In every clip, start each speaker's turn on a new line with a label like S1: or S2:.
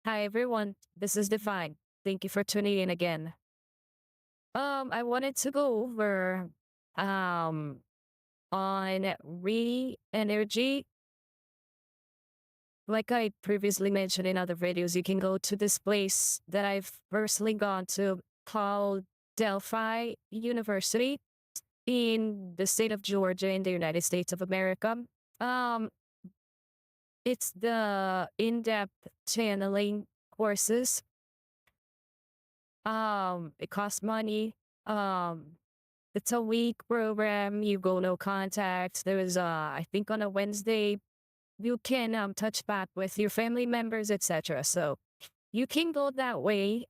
S1: Hi everyone, this is Divine. Thank you for tuning in again. I wanted to go over um on re-energy. Like I previously mentioned in other videos, you can go to this place that I've personally gone to called Delphi University in the state of Georgia in the United States of America. Um, it's the in-depth channeling courses. It costs money. Um, it's a week program. You go no contact. There's I think on a Wednesday you can touch back with your family members, etc. So you can go that way,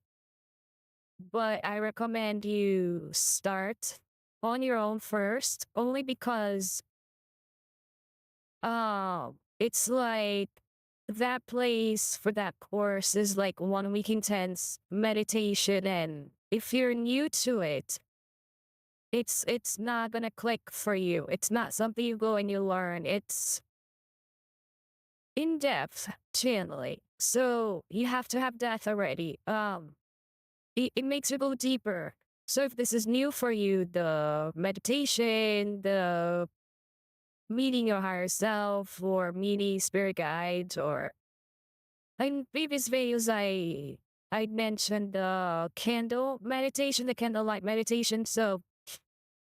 S1: but I recommend you start on your own first, only because it's like that place for that course is like 1 week intense meditation, and if you're new to it, it's not gonna click for you. It's not something you go and you learn. It's in-depth channeling. So you have to have that already. It makes you go deeper. So if this is new for you, the meditation, the meeting your higher self, or meeting spirit guides, or in previous videos I mentioned the candle meditation, the candlelight meditation. So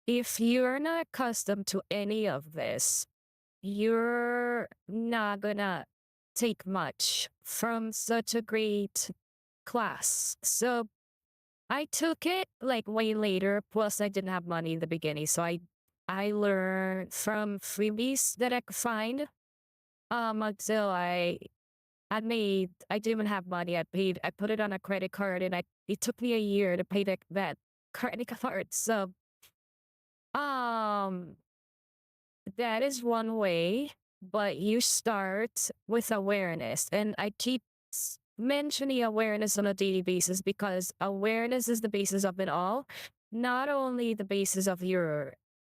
S1: if you're not accustomed to any of this, you're not gonna take much from such a great class. So I took it like way later. Plus, I didn't have money in the beginning, so I learned from freebies that I could find. Until I didn't even have money. I put it on a credit card, and it took me a year to pay that credit card. So um that is one way, but you start with awareness. And I keep mentioning awareness on a daily basis because awareness is the basis of it all. Not only the basis of your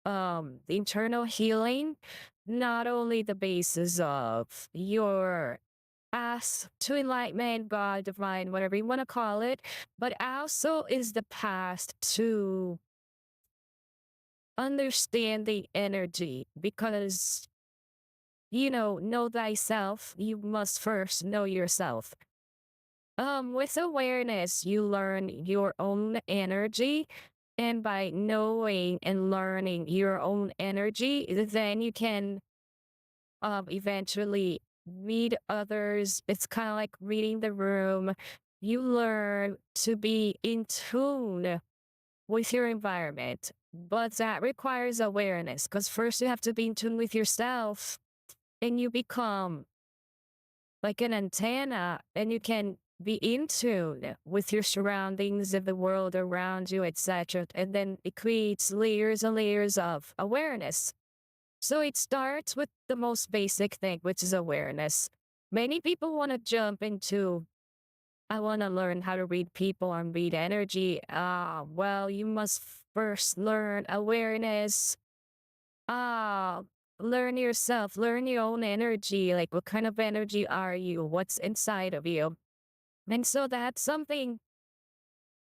S1: the internal healing, not only the basis of your path to enlightenment, God, divine, whatever you want to call it, but also is the path to understand the energy, because know thyself, you must first know yourself. With awareness, you learn your own energy, and by knowing and learning your own energy, then you can eventually read others. It's kind of like reading the room. You learn to be in tune with your environment, but that requires awareness, because first you have to be in tune with yourself, and you become like an antenna, and you can be in tune with your surroundings and the world around you, etc. And then it creates layers and layers of awareness. So it starts with the most basic thing, which is awareness. Many people want to jump into, I want to learn how to read people and read energy. Well, you must first learn awareness. Ah, learn yourself, learn your own energy. Like, what kind of energy are you? What's inside of you? And so that's something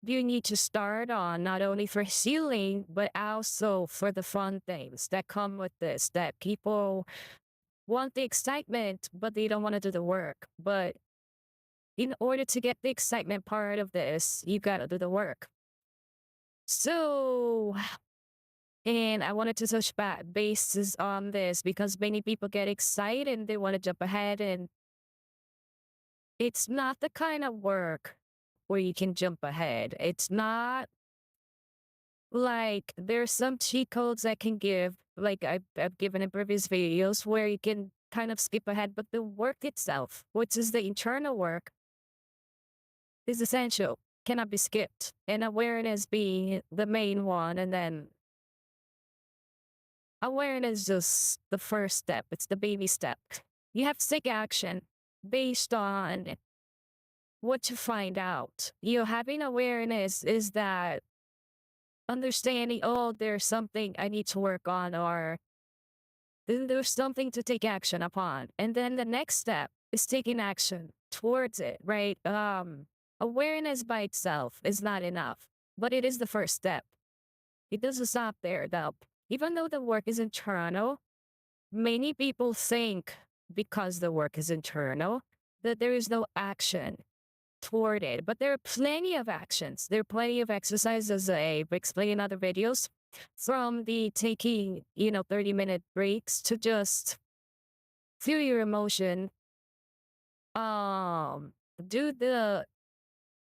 S1: you need to start on, not only for healing, but also for the fun things that come with this, that people want the excitement, but they don't want to do the work. But in order to get the excitement part of this, you got to do the work. So, and I wanted to touch back bases on this because many people get excited and they want to jump ahead, and it's not the kind of work where you can jump ahead. It's not like there's some cheat codes I can give, like I've given in previous videos, where you can kind of skip ahead, but the work itself, which is the internal work, is essential, cannot be skipped. And awareness being the main one, and then awareness is just the first step. It's the baby step. You have to take action based on what you find out. Having awareness is that understanding, oh, there's something I need to work on, or then there's something to take action upon. And then the next step is taking action towards it, right? Awareness by itself is not enough, but it is the first step. It doesn't stop there, though. Even though the work is internal, many people think because the work is internal that there is no action toward it. But there are plenty of actions. There are plenty of exercises I've explained in other videos, from the taking, 30-minute breaks to just feel your emotion, um, do the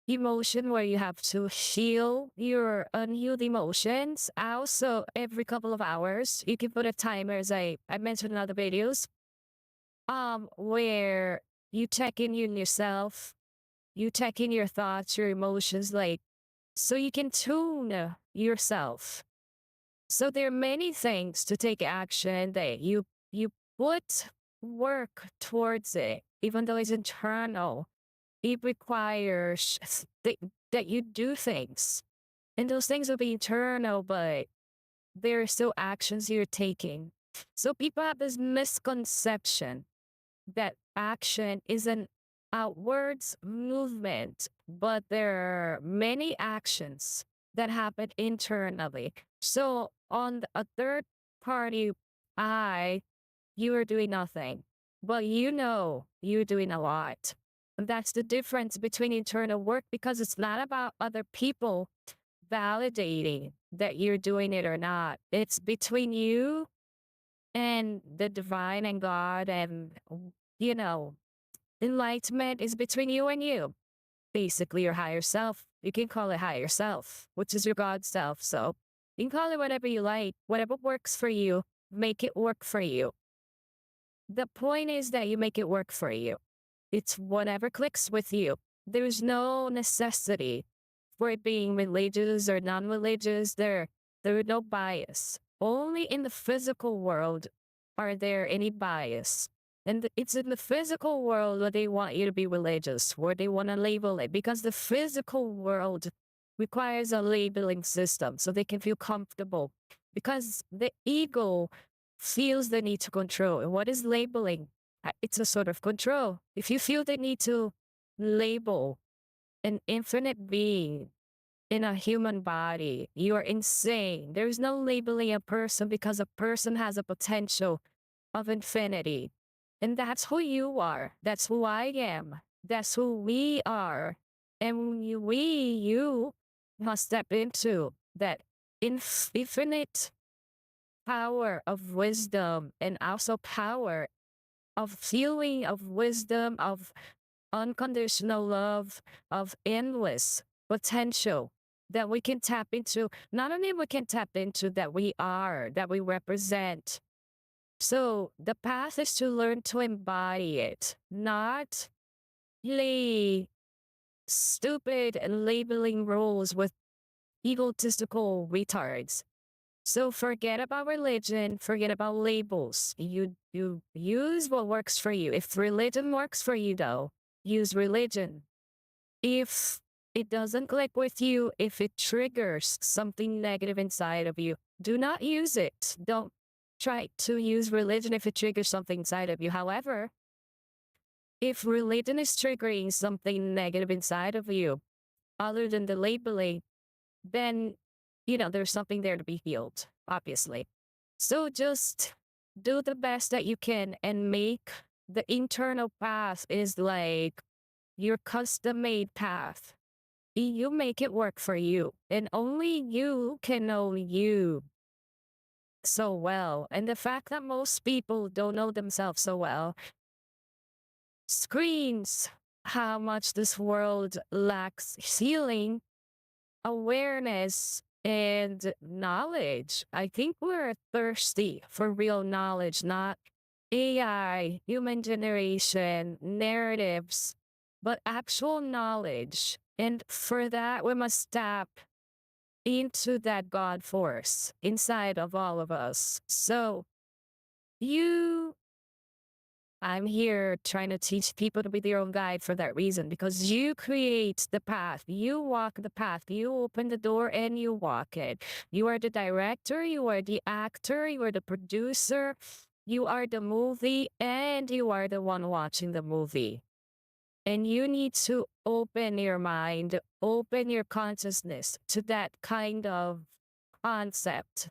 S1: emotion where you have to heal your unhealed emotions. Also, every couple of hours, you can put a timer, as I mentioned in other videos, where you check in yourself, you check in your thoughts, your emotions, like, so you can tune yourself. So there are many things to take action that you put work towards it, even though it's internal. It requires that you do things, and those things will be internal, but there are still actions you're taking. So people have this misconception that action is an outwards movement, but there are many actions that happen internally. So on a third party eye, you are doing nothing, but you're doing a lot. And that's the difference between internal work, because it's not about other people validating that you're doing it or not. It's between you and the divine and God, and, you know, enlightenment is between you and you. Basically, your higher self. You can call it higher self, which is your God self. So you can call it whatever you like, whatever works for you, make it work for you. The point is that you make it work for you. It's whatever clicks with you. There's no necessity for it being religious or non-religious. There is no bias. Only in the physical world are there any bias. And it's in the physical world where they want you to be religious, where they want to label it, because the physical world requires a labeling system so they can feel comfortable. Because the ego feels the need to control. And what is labeling? It's a sort of control. If you feel the need to label an infinite being in a human body, you are insane. There is no labeling a person, because a person has a potential of infinity. And that's who you are. That's who I am. That's who we are. And you must step into that infinite power of wisdom, and also power of feeling, of wisdom, of unconditional love, of endless potential that we can tap into. Not only we can tap into, that we are, that we represent. So the path is to learn to embody it, not play stupid labeling roles with egotistical retards. So forget about religion, forget about labels. You use what works for you. If religion works for you, though, use religion. If it doesn't click with you, if it triggers something negative inside of you, do not use it. Don't try to use religion if it triggers something inside of you. However, if religion is triggering something negative inside of you, other than the labeling, then, there's something there to be healed, obviously. So just do the best that you can, and make the internal path is like your custom made path. You make it work for you, and only you can know you so well. And the fact that most people don't know themselves so well screams how much this world lacks healing, awareness, and knowledge. I think we're thirsty for real knowledge, not AI, human generation, narratives, but actual knowledge. And for that, we must tap into that God force inside of all of us. So, you I'm here trying to teach people to be their own guide for that reason, because you create the path, you walk the path, you open the door and you walk it. You are the director, you are the actor, you are the producer, you are the movie, and you are the one watching the movie. And you need to open your mind, open your consciousness to that kind of concept.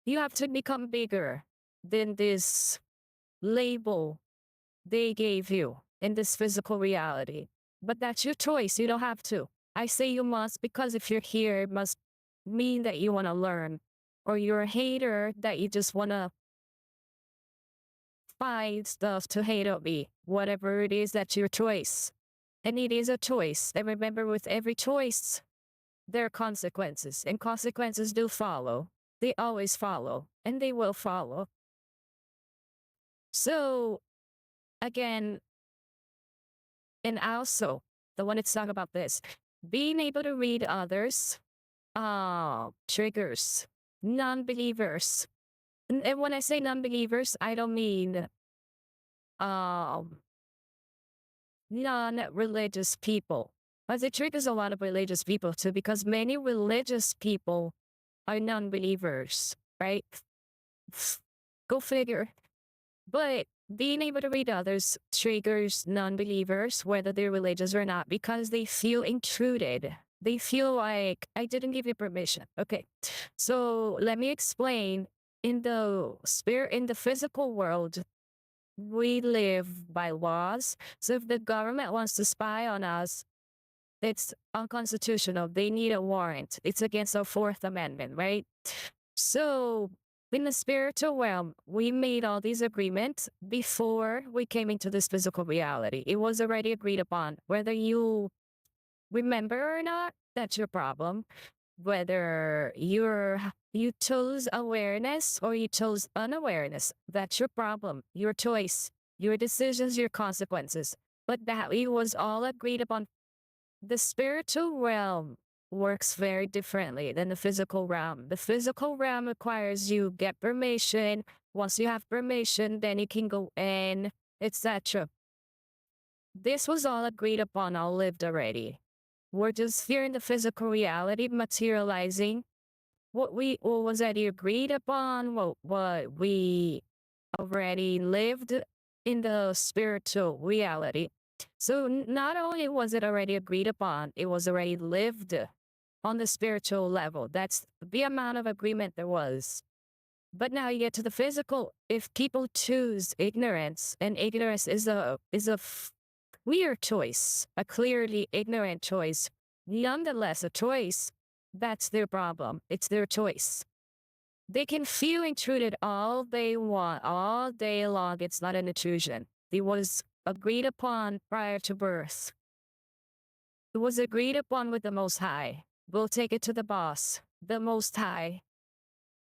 S1: You have to become bigger than this label they gave you in this physical reality. But that's your choice. You don't have to. I say you must because if you're here, it must mean that you want to learn. Or you're a hater that you just want to find stuff to hate on me. Whatever it is, that's your choice. And it is a choice. And remember, with every choice, there are consequences. And consequences do follow. They always follow. And they will follow. So, again, and also, the one that's talking about this, being able to read others triggers non-believers. And when I say non-believers, I don't mean um, non-religious people. But it triggers a lot of religious people too, because many religious people are non-believers, right? Go figure. But being able to read others triggers non-believers, whether they're religious or not, because they feel intruded. They feel like, I didn't give you permission. Okay. So let me explain. In the physical world, we live by laws. So if the government wants to spy on us, it's unconstitutional. They need a warrant. It's against our Fourth Amendment, right? So in the spiritual realm, we made all these agreements before we came into this physical reality. It was already agreed upon. Whether you remember or not, that's your problem. Whether you chose awareness or you chose unawareness, that's your problem, your choice, your decisions, your consequences. But that it was all agreed upon. The spiritual realm works very differently than the physical realm. The physical realm requires you get permission. Once you have permission, then you can go in, etc. This was all agreed upon, all lived already. We're just here in the physical reality, materializing what was already agreed upon, what we already lived in the spiritual reality. So not only was it already agreed upon, it was already lived on the spiritual level. That's the amount of agreement there was. But now you get to the physical. If people choose ignorance, and ignorance is a weird choice, a clearly ignorant choice, nonetheless a choice, that's their problem. It's their choice. They can feel intruded all they want, all day long. It's not an intrusion. It was agreed upon prior to birth. It was agreed upon with the Most High. We'll take it to the boss, the Most High.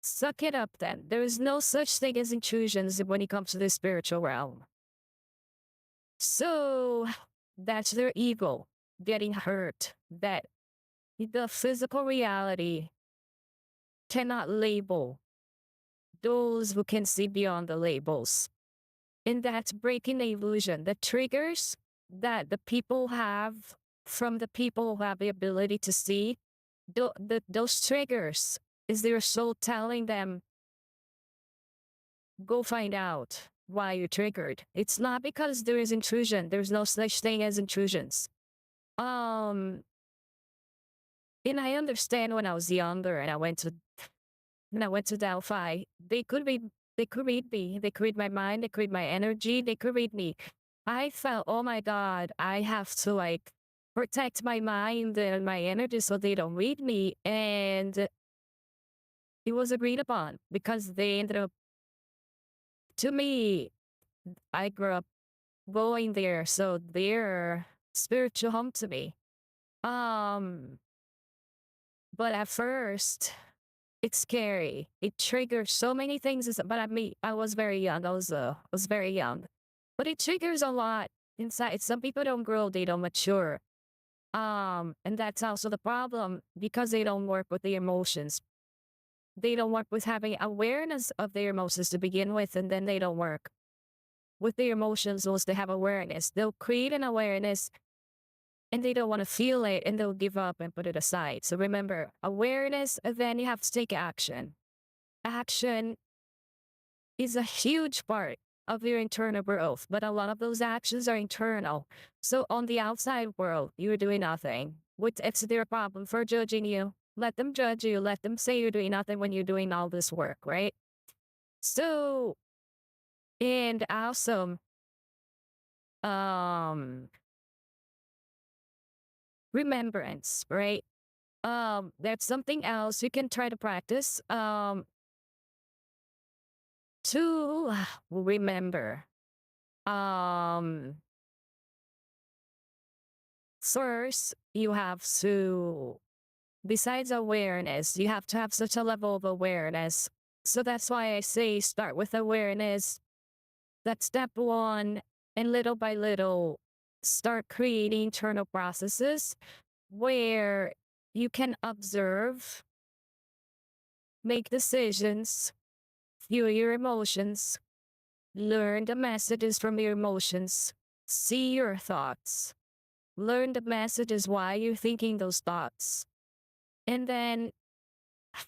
S1: Suck it up then. There is no such thing as intrusions when it comes to the spiritual realm. So that's their ego getting hurt. That the physical reality cannot label those who can see beyond the labels. And that's breaking the illusion. The triggers that the people have from the people who have the ability to see, those triggers is their soul telling them, go find out why you're triggered. It's not because there is intrusion. There's no such thing as intrusions. And I understand when I was younger and I went to Delphi, they could read me. They could read my mind. They could read my energy. They could read me. I felt, oh my God, I have to like protect my mind and my energy so they don't read me. And it was agreed upon because they ended up, to me, I grew up going there. So they're spiritual home to me. But at first, it's scary. It triggers so many things. But I was very young. I was very young. But it triggers a lot inside. Some people don't grow, they don't mature. And that's also the problem because they don't work with the emotions. They don't work with having awareness of their emotions to begin with, and then they don't work with their emotions once they have awareness. They'll create an awareness and they don't want to feel it and they'll give up and put it aside. So remember, awareness, and then you have to take action. Action is a huge part of your internal growth, but a lot of those actions are internal. So on the outside world, you're doing nothing. It's their problem for judging you. Let them judge you. Let them say you're doing nothing when you're doing all this work, right? So, and also, um, remembrance, right? That's something else you can try to practice. To remember. Um, First, you have to, besides awareness, you have to have such a level of awareness. So that's why I say start with awareness. That's step one. And little by little, start creating internal processes where you can observe, make decisions, feel your emotions, learn the messages from your emotions, see your thoughts, learn the messages why you're thinking those thoughts. And then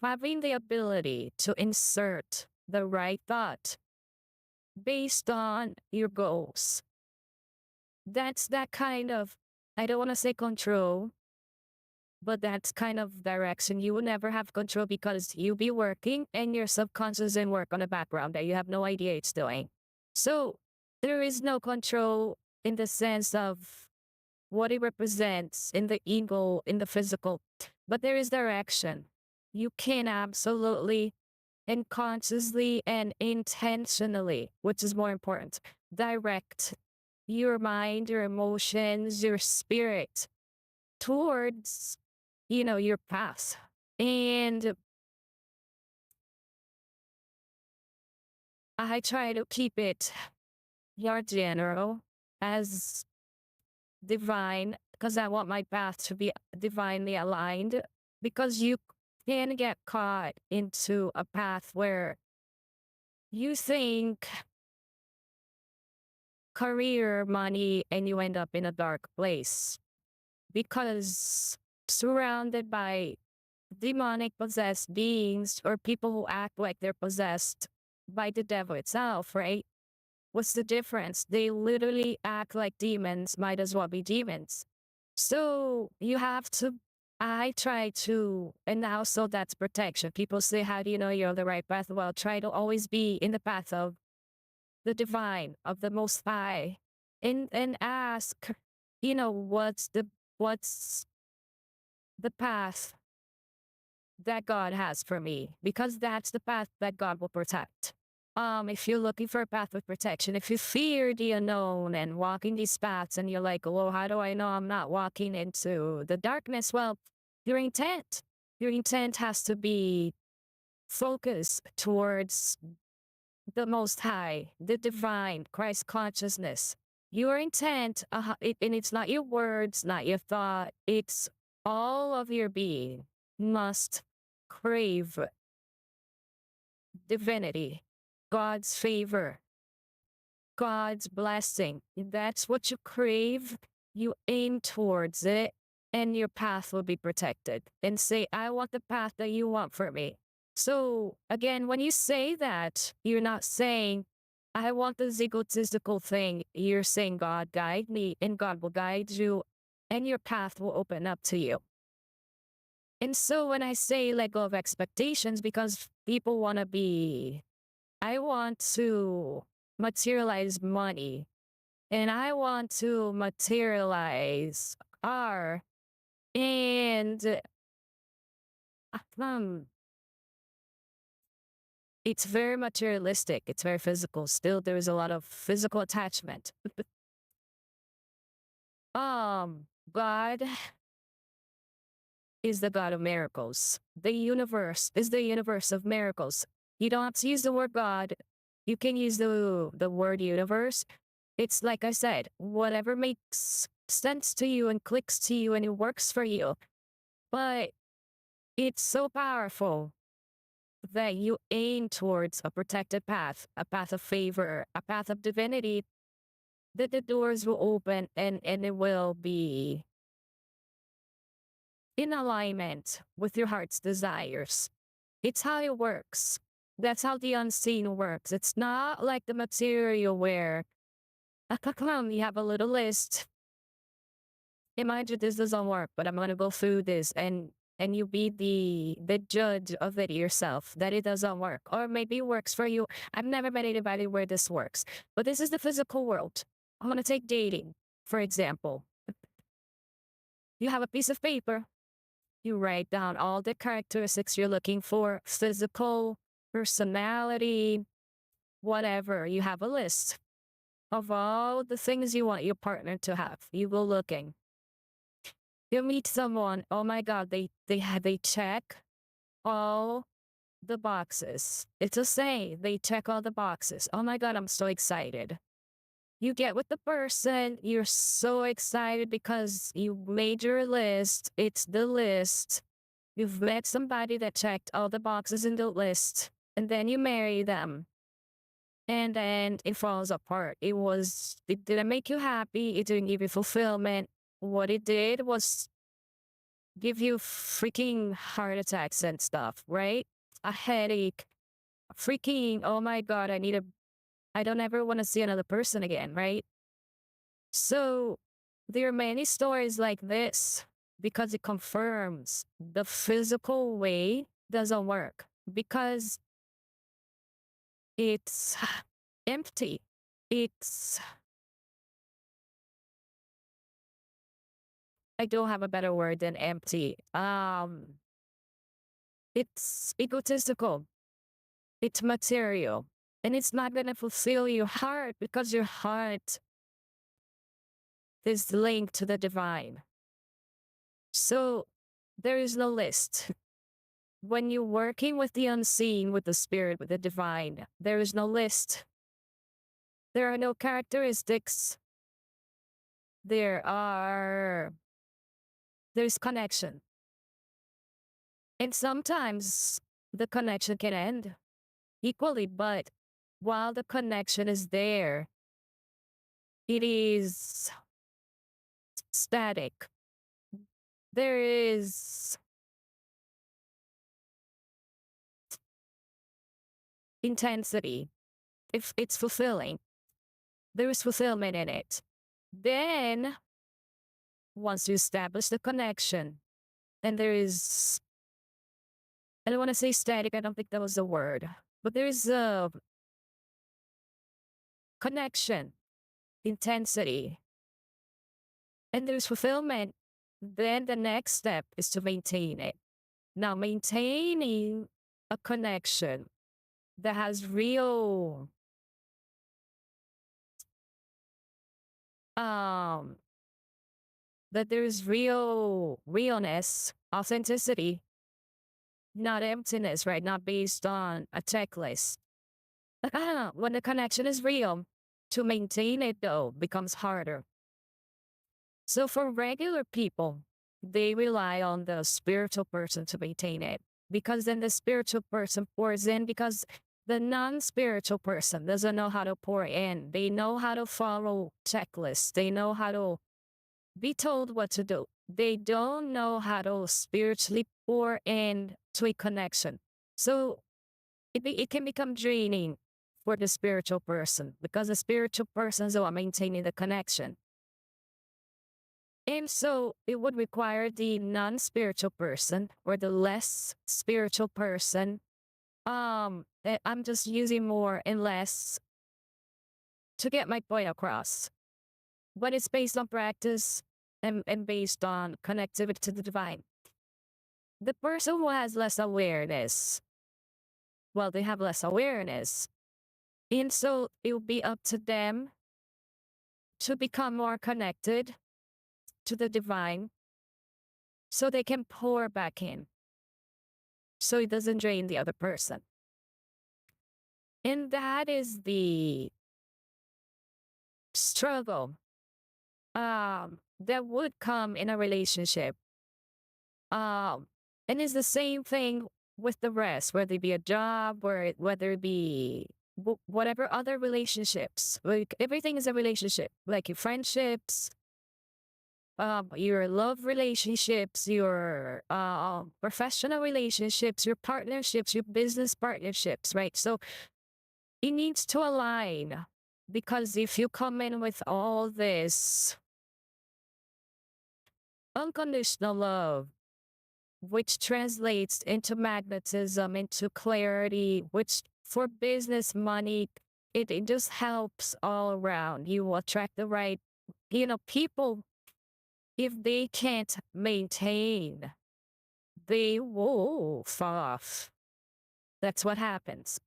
S1: having the ability to insert the right thought based on your goals. That's that kind of, I don't want to say control, but that's kind of direction. You will never have control because you'll be working and your subconscious and work on the background that you have no idea it's doing. So there is no control in the sense of what it represents in the ego, in the physical, but there is direction. You can absolutely and consciously and intentionally, which is more important, direct your mind, your emotions, your spirit towards, your path. And I try to keep it more general as divine because I want my path to be divinely aligned because you can get caught into a path where you think career, money, and you end up in a dark place because surrounded by demonic possessed beings or people who act like they're possessed by the devil itself, right? What's the difference? They literally act like demons, might as well be demons. So you have to, I try to, and also that's protection. People say, how do you know you're on the right path? Well, try to always be in the path of the divine, of the Most High, and ask, what's the path that God has for me? Because that's the path that God will protect. If you're looking for a path of protection, if you fear the unknown and walking these paths and you're like, well, how do I know I'm not walking into the darkness? Well, your intent, your intent has to be focused towards the Most High, the divine, Christ consciousness. Your intent, and it's not your words, not your thought, it's all of your being must crave divinity, God's favor, God's blessing. If that's what you crave, you aim towards it, and your path will be protected. And say, I want the path that you want for me. So again, when you say that, you're not saying, I want this egotistical thing. You're saying, God, guide me, and God will guide you, and your path will open up to you. And so when I say let go of expectations, because people want to be, I want to materialize money and I want to materialize art. And um, it's very materialistic. It's very physical. Still, there's a lot of physical attachment. God is the God of miracles. The universe is the universe of miracles. You don't have to use the word God. You can use the word universe. It's like I said, whatever makes sense to you and clicks to you and it works for you. But it's so powerful that you aim towards a protected path, a path of favor, a path of divinity, that the doors will open and it will be in alignment with your heart's desires. It's how it works. That's how the unseen works. It's not like the material where you have a little list. Imagine this doesn't work, but I'm gonna go through this and you be the judge of it yourself that it doesn't work. Or maybe it works for you. I've never met anybody where this works. But this is the physical world. I want to take dating, for example. You have a piece of paper. You write down all the characteristics you're looking for, physical, personality, whatever. You have a list of all the things you want your partner to have. You go looking. You meet someone, oh my God, they check all the boxes. It's a say, they check all the boxes. Oh my God, I'm so excited. You get with the person, you're so excited because you made your list. It's the list. You've met somebody that checked all the boxes in the list, and then you marry them. And then it falls apart. It didn't make you happy. It didn't give you fulfillment. What it did was give you freaking heart attacks and stuff, right? A headache, freaking, oh my God, I don't ever want to see another person again, right? So there are many stories like this because it confirms the physical way doesn't work because it's empty. It's, I don't have a better word than empty. It's egotistical. It's material. And it's not going to fulfill your heart because your heart is linked to the divine. So there is no list. When you're working with the unseen, with the spirit, with the divine, there is no list. There are no characteristics. There's connection. And sometimes the connection can end equally, but while the connection is there, it is static. There is intensity. If it's fulfilling, there is fulfillment in it. Then, once you establish the connection, and there is, I don't want to say static, I don't think that was the word, but there is a connection, intensity, and there's fulfillment. Then the next step is to maintain it. Now, maintaining a connection that has real um that there's realness, authenticity, not emptiness, right? Not based on a checklist. When the connection is real, to maintain it though becomes harder. So for regular people, they rely on the spiritual person to maintain it because then the spiritual person pours in because the non-spiritual person doesn't know how to pour in. They know how to follow checklists. They know how to be told what to do. They don't know how to spiritually pour in to a connection. So it can become draining for the spiritual person because the spiritual person is the one maintaining the connection. And so it would require the non-spiritual person or the less spiritual person. I'm just using more and less to get my point across. But it's based on practice and based on connectivity to the divine. The person who has less awareness, well, they have less awareness. And so it will be up to them to become more connected to the divine so they can pour back in so it doesn't drain the other person. And that is the struggle that would come in a relationship. And it's the same thing with the rest, whether it be a job or whether it be whatever other relationships. Like everything is a relationship, like your friendships, your love relationships, your professional relationships, your partnerships, your business partnerships, right? So it needs to align, because if you come in with all this unconditional love, which translates into magnetism, into clarity, which for business, money, it just helps all around. You attract the right, people. If they can't maintain, they will fall off. That's what happens.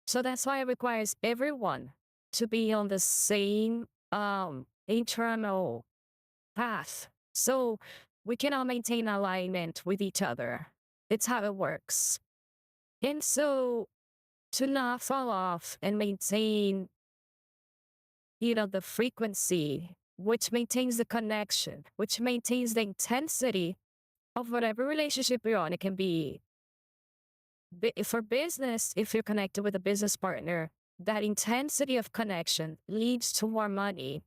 S1: So that's why it requires everyone to be on the same internal path. So we can all maintain alignment with each other. It's how it works. And so to not fall off and maintain, the frequency, which maintains the connection, which maintains the intensity of whatever relationship you're on. It can be for business, if you're connected with a business partner, that intensity of connection leads to more money.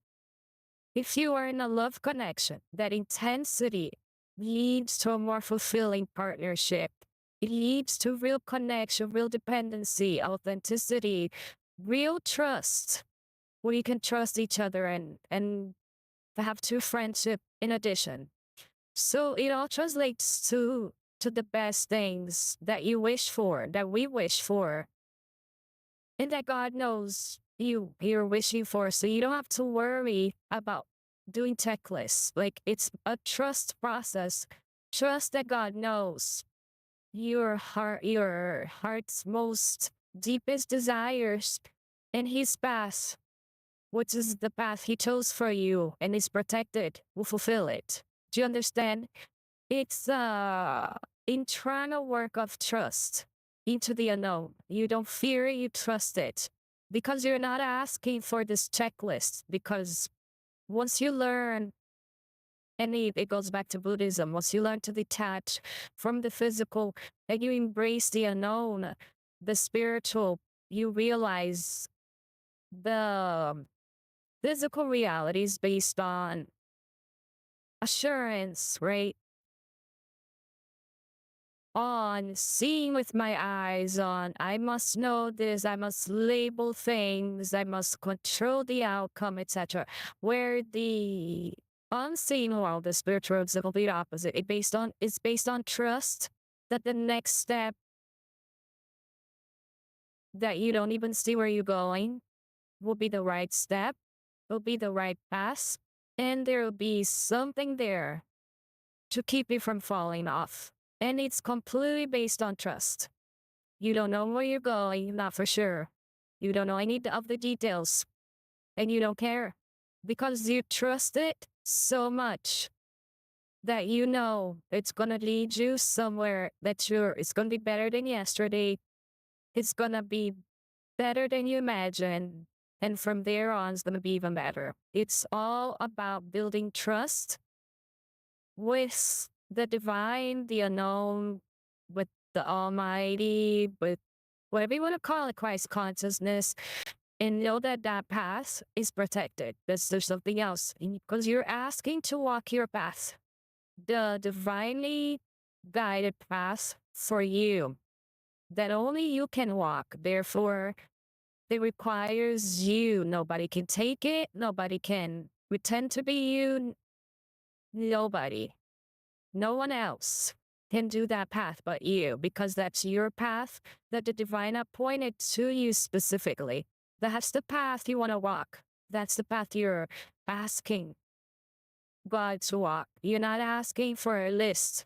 S1: If you are in a love connection, that intensity leads to a more fulfilling partnership. It leads to real connection, real dependency, authenticity, real trust, where you can trust each other and have true friendship in addition. So it all translates to the best things that you wish for, that we wish for, and that God knows you're wishing for. So you don't have to worry about doing checklists. Like, it's a trust process. Trust that God knows your heart's most deepest desires, and His path, which is the path He chose for you and is protected, will fulfill it. Do you understand? It's internal work of trust into the unknown. You don't fear it, you trust it. Because you're not asking for this checklist. Because once you learn, and it goes back to Buddhism, once you learn to detach from the physical and you embrace the unknown, the spiritual, you realize the physical reality is based on assurance, right? On seeing with my eyes, on I must know this, I must label things, I must control the outcome, etc. Where the unseen world, the spiritual world, is the complete opposite. It's based on trust that the next step, that you don't even see where you're going, will be the right step, will be the right path, and there will be something there to keep you from falling off. And it's completely based on trust. You don't know where you're going, not for sure. You don't know any of the details, and you don't care because you trust it so much that you know it's going to lead you somewhere it's going to be better than yesterday. It's going to be better than you imagine. And from there on, it's going to be even better. It's all about building trust with the divine, the unknown, with the Almighty, with whatever you want to call it, Christ consciousness, and know that that path is protected. There's something else, because you're asking to walk your path, the divinely guided path for you that only you can walk. Therefore, it requires you. Nobody can take it. Nobody can pretend to be you. Nobody. No one else can do that path but you, because that's your path that the divine appointed to you specifically. That's the path you want to walk. That's the path you're asking God to walk. You're not asking for a list.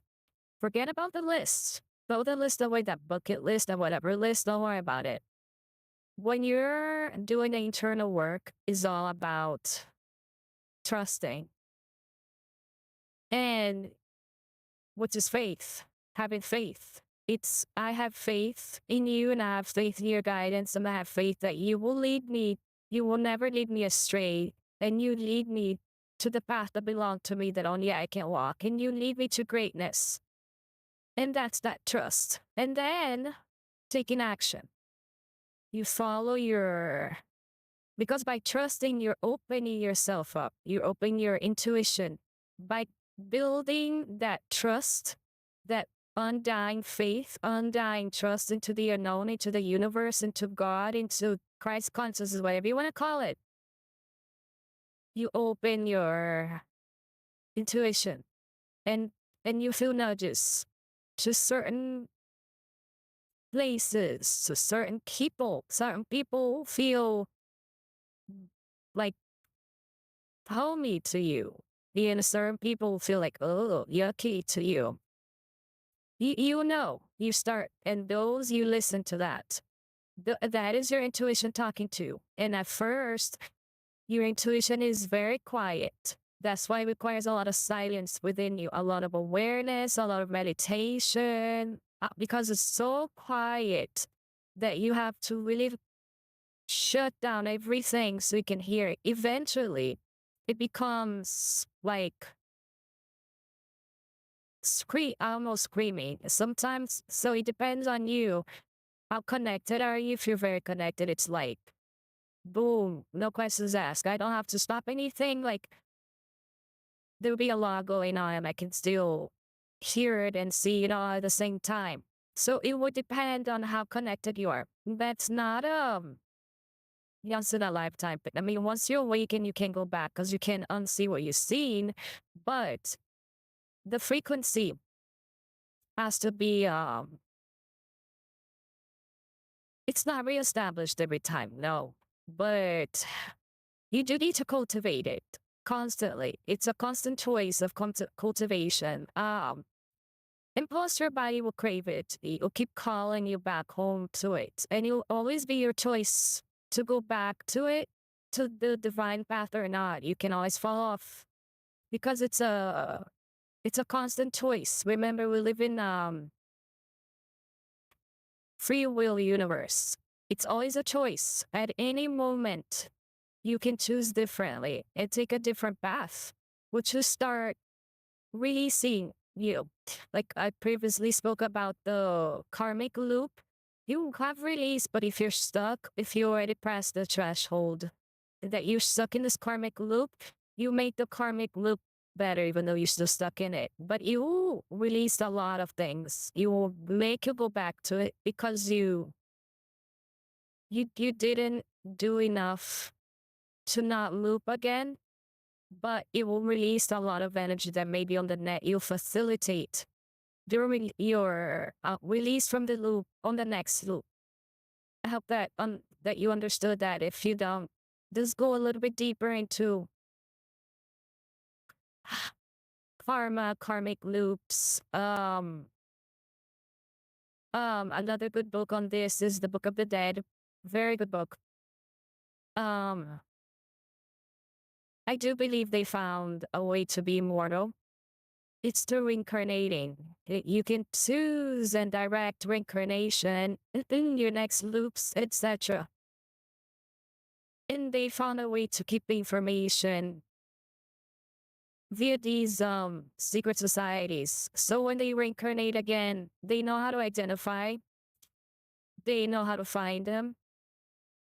S1: Forget about the list. Throw the list away, that bucket list or whatever list, don't worry about it. When you're doing the internal work, is all about trusting. And which is faith, having faith. It's, I have faith in you, and I have faith in your guidance, and I have faith that you will lead me. You will never lead me astray, and you lead me to the path that belongs to me, that only I can walk, and you lead me to greatness. And that's that trust. And then taking action. You follow your Because by trusting, you're opening yourself up, you're opening your intuition. By building that trust, that undying faith, undying trust into the unknown, into the universe, into God, into Christ consciousness, whatever you want to call it, you open your intuition and you feel nudges to certain places, to certain people. Certain people feel like homey to you. And certain people feel like, oh, yucky to you. You know, you start, and those you listen to that. That is your intuition talking to. And at first, your intuition is very quiet. That's why it requires a lot of silence within you, a lot of awareness, a lot of meditation, because it's so quiet that you have to really shut down everything so you can hear it. Eventually, it becomes like almost screaming sometimes. So it depends on you. How connected are you? If you're very connected, it's like boom, no questions asked. I don't have to stop anything. Like there'll be a lot going on and I can still hear it and see it all at the same time. So it would depend on how connected you are. That's not once in a lifetime. But I mean, once you awaken, you can go back because you can unsee what you've seen. But the frequency has to be it's not reestablished every time, no. But you do need to cultivate it constantly. It's a constant choice of cultivation. And plus, your body will crave it. It'll keep calling you back home to it. And it'll always be your choice to go back to it, to the divine path or not. You can always fall off because it's a constant choice. Remember, we live in free will universe. It's always a choice. At any moment, you can choose differently and take a different path, which will start releasing you. Like I previously spoke about the karmic loop. You have release, but if you're stuck, if you already passed the threshold that you're stuck in this karmic loop, you make the karmic loop better, even though you're still stuck in it. But you release a lot of things. You will make you go back to it because you didn't do enough to not loop again, but it will release a lot of energy that maybe on the net you'll facilitate during your release from the loop on the next loop. I hope that that you understood that. If you don't, just go a little bit deeper into karma, karmic loops. Another good book on this is the Book of the Dead. Very good book. Um, I do believe they found a way to be immortal. It's through reincarnating. You can choose and direct reincarnation in your next loops, etc. And they found a way to keep the information via these secret societies. So when they reincarnate again, they know how to identify, they know how to find them,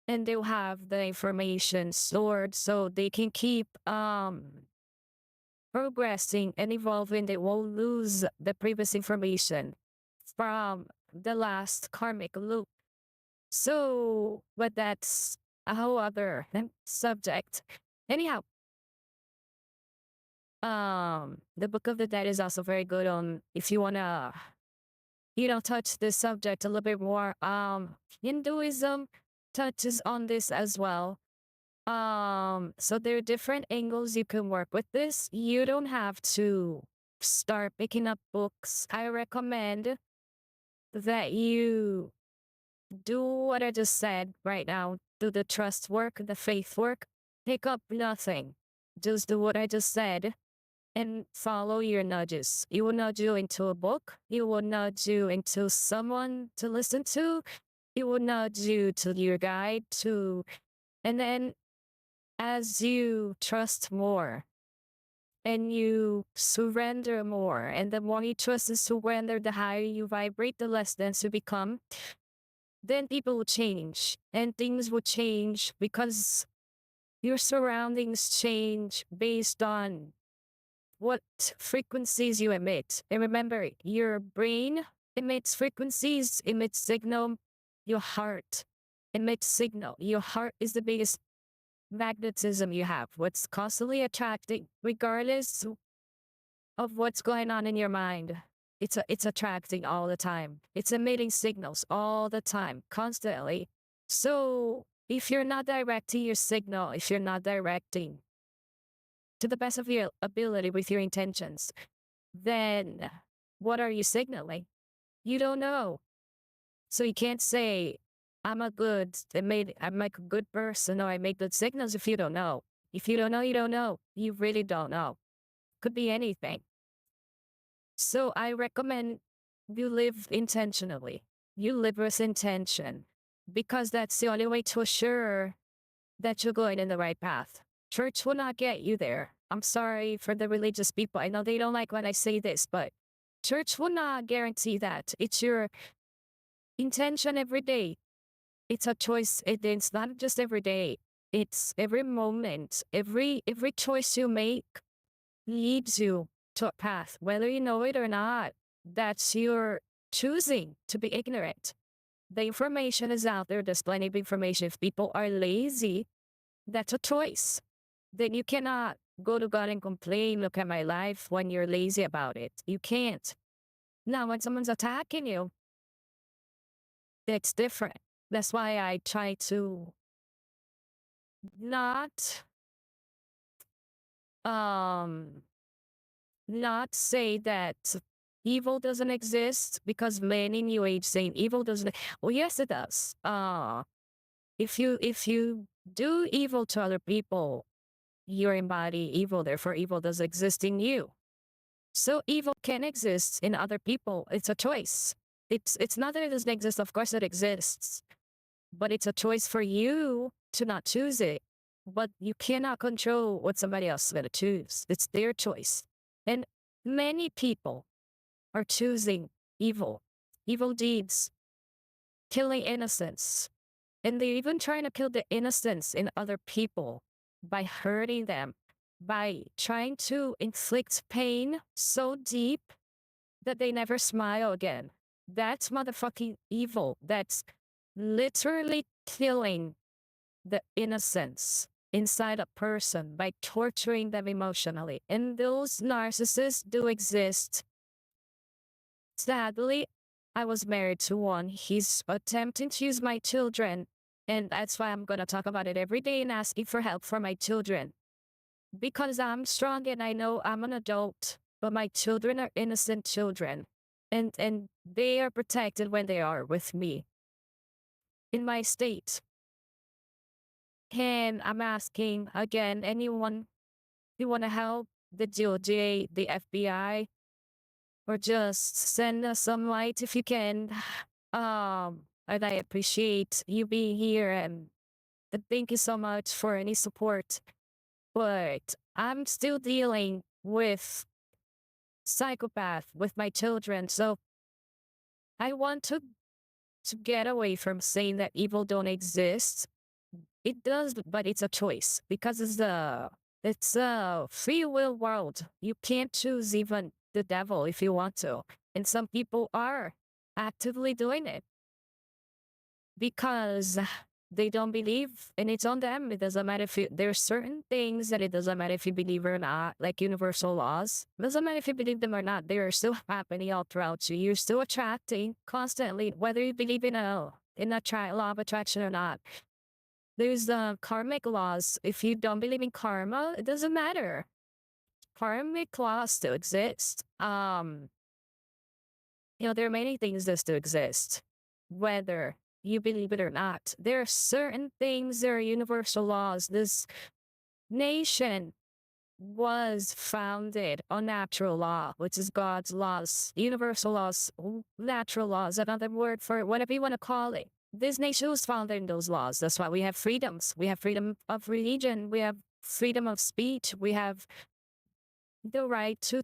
S1: and they'll have the information stored so they can keep progressing and evolving. They won't lose the previous information from the last karmic loop. So, but that's a whole other subject. Anyhow, the Book of the Dead is also very good on if you wanna, touch this subject a little bit more. Hinduism touches on this as well. So there are different angles you can work with this. You don't have to start picking up books. I recommend that you do what I just said right now. Do the trust work, the faith work. Pick up nothing. Just do what I just said and follow your nudges. It will nudge you into a book. It will nudge you into someone to listen to. It will nudge you to your guide to, and then as you trust more and you surrender more, and the more you trust and surrender, the higher you vibrate, the less dense you become, then people will change and things will change because Your surroundings change based on what frequencies you emit. And remember, your brain emits frequencies, emits signal. Your heart emits signal. Your heart is the biggest magnetism you have. What's constantly attracting, regardless of what's going on in your mind. It's attracting all the time. It's emitting signals all the time, constantly. So if you're not directing your signal, if you're not directing to the best of your ability with your intentions, then what are you signaling? You don't know. So you can't say, I'm like a good person or I make good signals if you don't know. If you don't know, you don't know. You really don't know. Could be anything. So I recommend you live intentionally. You live with intention because that's the only way to assure that you're going in the right path. Church will not get you there. I'm sorry for the religious people. I know they don't like when I say this, but church will not guarantee that. It's your intention every day. It's a choice. It's not just every day. It's every moment. Every choice you make leads you to a path, whether you know it or not. That's your choosing to be ignorant. The information is out there. There's plenty of information. If people are lazy, that's a choice. Then you cannot go to God and complain, look at my life when you're lazy about it. You can't. Now, when someone's attacking you, it's different. That's why I try to not um not say that evil doesn't exist because many new age saying evil doesn't. Well, yes, it does. If you do evil to other people, you embody evil. Therefore, evil does exist in you. So evil can exist in other people. It's a choice. It's not that it doesn't exist. Of course, it exists, but it's a choice for you to not choose it. But you cannot control what somebody else is going to choose. It's their choice. And many people are choosing evil deeds, killing innocents. And they're even trying to kill the innocence in other people by hurting them, by trying to inflict pain so deep that they never smile again. That's motherfucking evil. That's literally killing the innocence inside a person by torturing them emotionally. And those narcissists do exist. Sadly, I was married to one. He's attempting to use my children. And that's why I'm going to talk about it every day and asking for help for my children. Because I'm strong and I know I'm an adult, but my children are innocent children. And they are protected when they are with me in my state. And I'm asking again, anyone who want to help the DOJ, the FBI, or just send us some light if you can. And I appreciate you being here and thank you so much for any support. But I'm still dealing with psychopath with my children, so I want to get away from saying that evil don't exist. It does, but it's a choice because it's a free will world. You can't choose even the devil if you want to. And some people are actively doing it because they don't believe, and it's on them. It doesn't matter if there's certain things that it doesn't matter if you believe or not, like universal laws. It doesn't matter if you believe them or not. They are still happening all throughout you. You're still attracting constantly, whether you believe in law of attraction or not. There's karmic laws. If you don't believe in karma, it doesn't matter. Karmic laws still exist. There are many things that still exist, whether you believe it or not. There are certain things that are universal laws. This nation was founded on natural law, which is God's laws, universal laws, natural laws, another word for it, whatever you want to call it. This nation was founded in those laws. That's why we have freedoms. We have freedom of religion. We have freedom of speech. We have the right to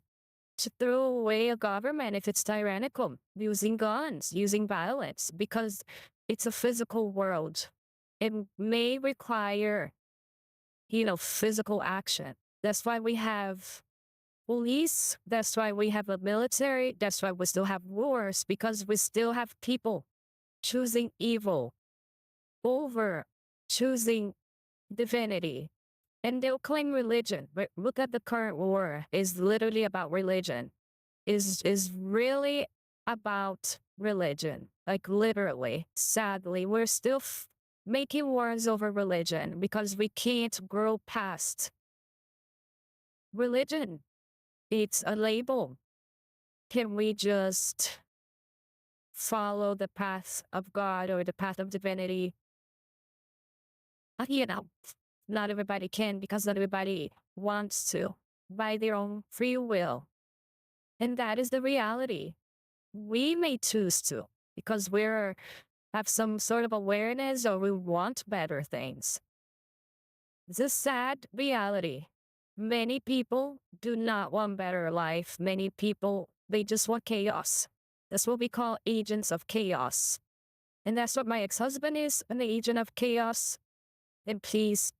S1: throw away a government if it's tyrannical, using guns, using violence, because it's a physical world. It may require physical action. That's why we have police. That's why we have a military. That's why we still have wars, because we still have people choosing evil over choosing divinity. And they'll claim religion. But look at the current war is literally about religion. Is really about religion. Like literally, sadly, we're still making wars over religion because we can't grow past religion. It's a label. Can we just follow the path of God or the path of divinity? You know, not everybody can, because not everybody wants to by their own free will. And that is the reality. We may choose to because we're have some sort of awareness or we want better things. It's a sad reality. Many people do not want better life. Many people, they just want chaos. That's what we call agents of chaos. And that's what my ex-husband is, an agent of chaos. And please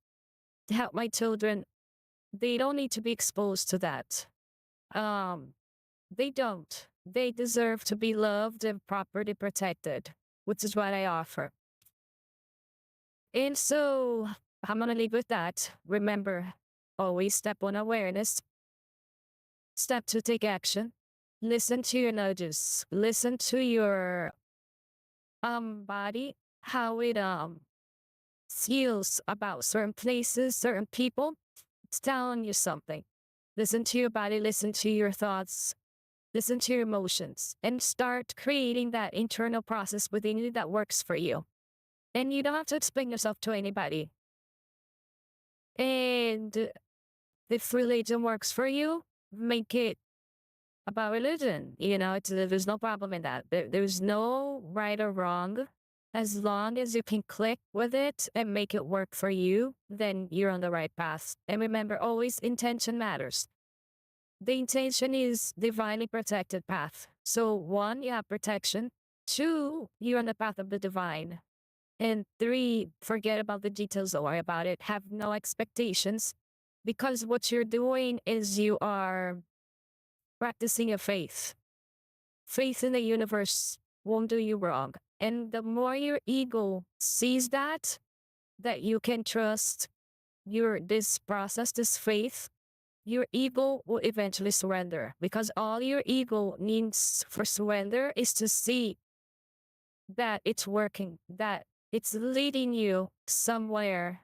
S1: help my children. They don't need to be exposed to that. They don't. They deserve to be loved and properly protected, which is what I offer. And so I'm going to leave with that. Remember, always step one, awareness. Step two, take action. Listen to your nudges. Listen to your body, how it feels about certain places, certain people. It's telling you something. Listen to your body, listen to your thoughts, listen to your emotions, and start creating that internal process within you that works for you. And you don't have to explain yourself to anybody. And if religion works for you, make it about religion. There's no problem in that. There's no right or wrong. As long as you can click with it and make it work for you, then you're on the right path. And remember, always intention matters. The intention is divinely protected path. So 1, you have protection. 2, you're on the path of the divine. And 3, forget about the details, don't worry about it. Have no expectations, because what you're doing is you are practicing a faith. Faith in the universe won't do you wrong. And the more your ego sees that you can trust this process, this faith, your ego will eventually surrender, because all your ego needs for surrender is to see that it's working, that it's leading you somewhere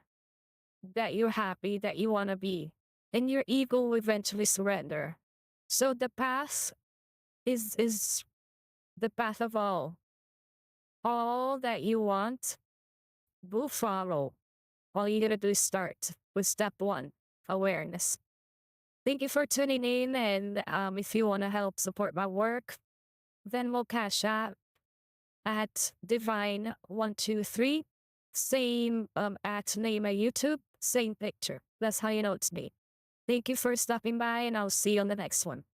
S1: that you're happy, that you want to be. And your ego will eventually surrender. So the path is the path of all. All that you want will follow. All you gotta do is start with step 1, awareness. Thank you for tuning in. And if you want to help support my work, Venmo Cash App at Divine123. Same at name at YouTube, same picture. That's how you know it's me. Thank you for stopping by, and I'll see you on the next one.